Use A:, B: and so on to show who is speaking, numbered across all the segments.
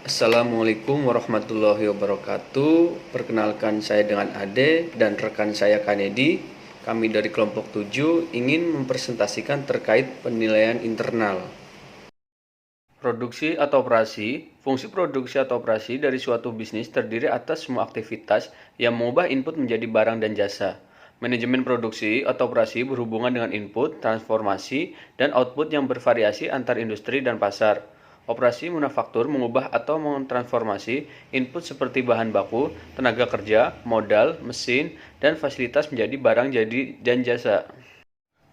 A: Assalamualaikum warahmatullahi wabarakatuh. Perkenalkan, saya dengan Ade dan rekan saya Kanedi. Kami dari kelompok 7 ingin mempresentasikan terkait penilaian internal. Produksi atau operasi. Fungsi produksi atau operasi dari suatu bisnis terdiri atas semua aktivitas yang mengubah input menjadi barang dan jasa. Manajemen produksi atau operasi berhubungan dengan input, transformasi, dan output yang bervariasi antar industri dan pasar. Operasi manufaktur mengubah atau mentransformasi input seperti bahan baku, tenaga kerja, modal, mesin, dan fasilitas menjadi barang dan jasa.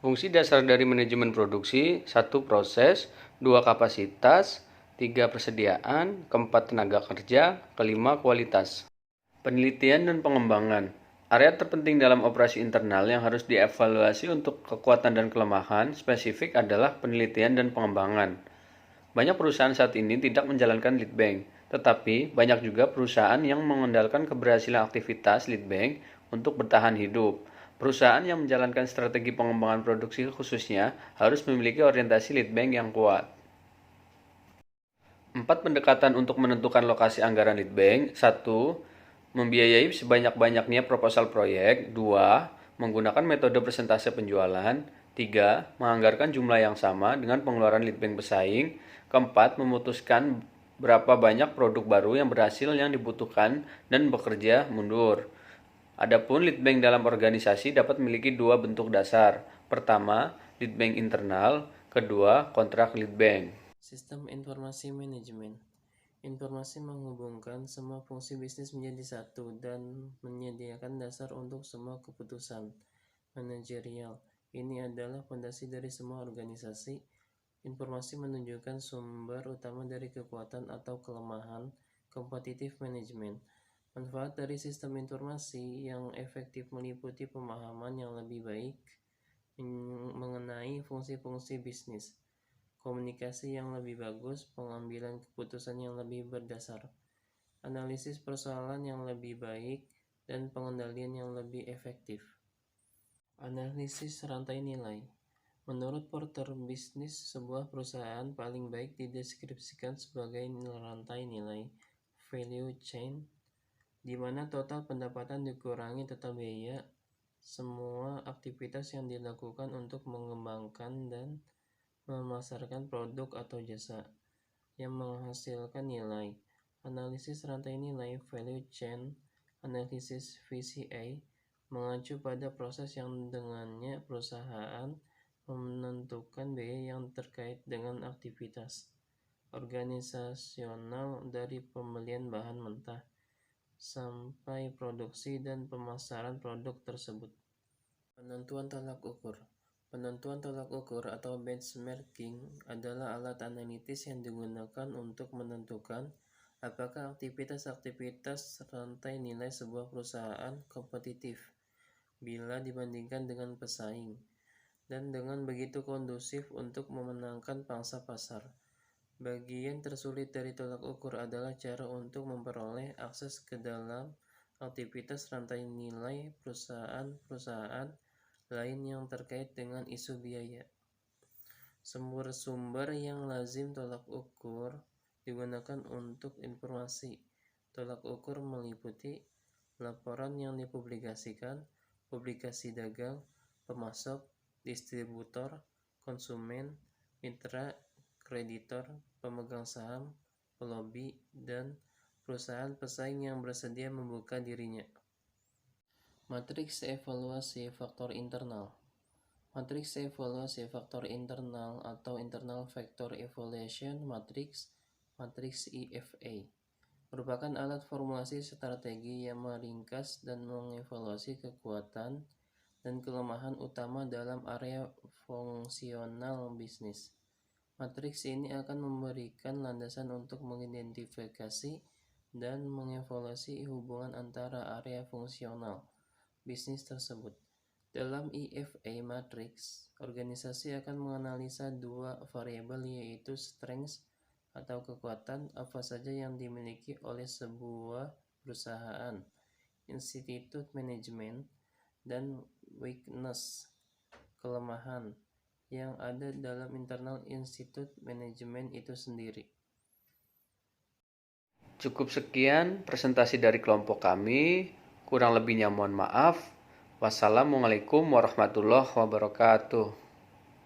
A: Fungsi dasar dari manajemen produksi: 1. Proses, 2. Kapasitas, 3. Persediaan, keempat tenaga kerja, kelima kualitas. Penelitian dan pengembangan. Area terpenting dalam operasi internal yang harus dievaluasi untuk kekuatan dan kelemahan spesifik adalah penelitian dan pengembangan. Banyak perusahaan saat ini tidak menjalankan lead bank, tetapi banyak juga perusahaan yang mengandalkan keberhasilan aktivitas lead bank untuk bertahan hidup. Perusahaan yang menjalankan strategi pengembangan produksi khususnya harus memiliki orientasi lead bank yang kuat. 4 pendekatan untuk menentukan lokasi anggaran lead bank. 1. Membiayai sebanyak-banyaknya proposal proyek. 2. Menggunakan metode persentase penjualan. 3. Menganggarkan jumlah yang sama dengan pengeluaran lead bank pesaing. Keempat, memutuskan berapa banyak produk baru yang berhasil yang dibutuhkan dan bekerja mundur. Adapun lead bank dalam organisasi dapat memiliki dua bentuk dasar. Pertama, lead bank internal. Kedua, kontrak lead bank.
B: Sistem informasi manajemen. Informasi menghubungkan semua fungsi bisnis menjadi satu dan menyediakan dasar untuk semua keputusan manajerial. Ini adalah fondasi dari semua organisasi. Informasi menunjukkan sumber utama dari kekuatan atau kelemahan kompetitif manajemen. Manfaat dari sistem informasi yang efektif meliputi pemahaman yang lebih baik mengenai fungsi-fungsi bisnis, komunikasi yang lebih bagus, pengambilan keputusan yang lebih berdasar, analisis persoalan yang lebih baik, dan pengendalian yang lebih efektif. Analisis rantai nilai. Menurut Porter, bisnis sebuah perusahaan paling baik dideskripsikan sebagai rantai nilai value chain, di mana total pendapatan dikurangi total biaya, semua aktivitas yang dilakukan untuk mengembangkan dan memasarkan produk atau jasa yang menghasilkan nilai. Analisis rantai nilai value chain analisis VCA mengacu pada proses yang dengannya perusahaan menentukan biaya yang terkait dengan aktivitas organisasional dari pembelian bahan mentah sampai produksi dan pemasaran produk tersebut. Penentuan tolak ukur. Penentuan tolak ukur atau benchmarking adalah alat analitis yang digunakan untuk menentukan apakah aktivitas-aktivitas rantai nilai sebuah perusahaan kompetitif bila dibandingkan dengan pesaing, dan dengan begitu kondusif untuk memenangkan pangsa pasar. Bagian tersulit dari tolak ukur adalah cara untuk memperoleh akses ke dalam aktivitas rantai nilai perusahaan-perusahaan lain yang terkait dengan isu biaya. Sumber-sumber yang lazim tolak ukur digunakan untuk informasi. Tolak ukur meliputi laporan yang dipublikasikan, publikasi dagang, pemasok, distributor, konsumen, mitra, kreditor, pemegang saham, pelobi, dan perusahaan pesaing yang bersedia membuka dirinya. Matriks evaluasi faktor internal. Matriks evaluasi faktor internal atau Internal Factor Evaluation Matrix, matriks IFA, merupakan alat formulasi strategi yang meringkas dan mengevaluasi kekuatan dan kelemahan utama dalam area fungsional bisnis. Matriks ini akan memberikan landasan untuk mengidentifikasi dan mengevaluasi hubungan antara area fungsional bisnis tersebut. Dalam IFA matrix, organisasi akan menganalisa dua variabel, yaitu strength atau kekuatan apa saja yang dimiliki oleh sebuah perusahaan, institut manajemen, dan weakness, kelemahan yang ada dalam internal institut manajemen itu sendiri.
A: Cukup sekian presentasi dari kelompok kami. Kurang lebihnya mohon maaf. Wassalamualaikum warahmatullahi wabarakatuh.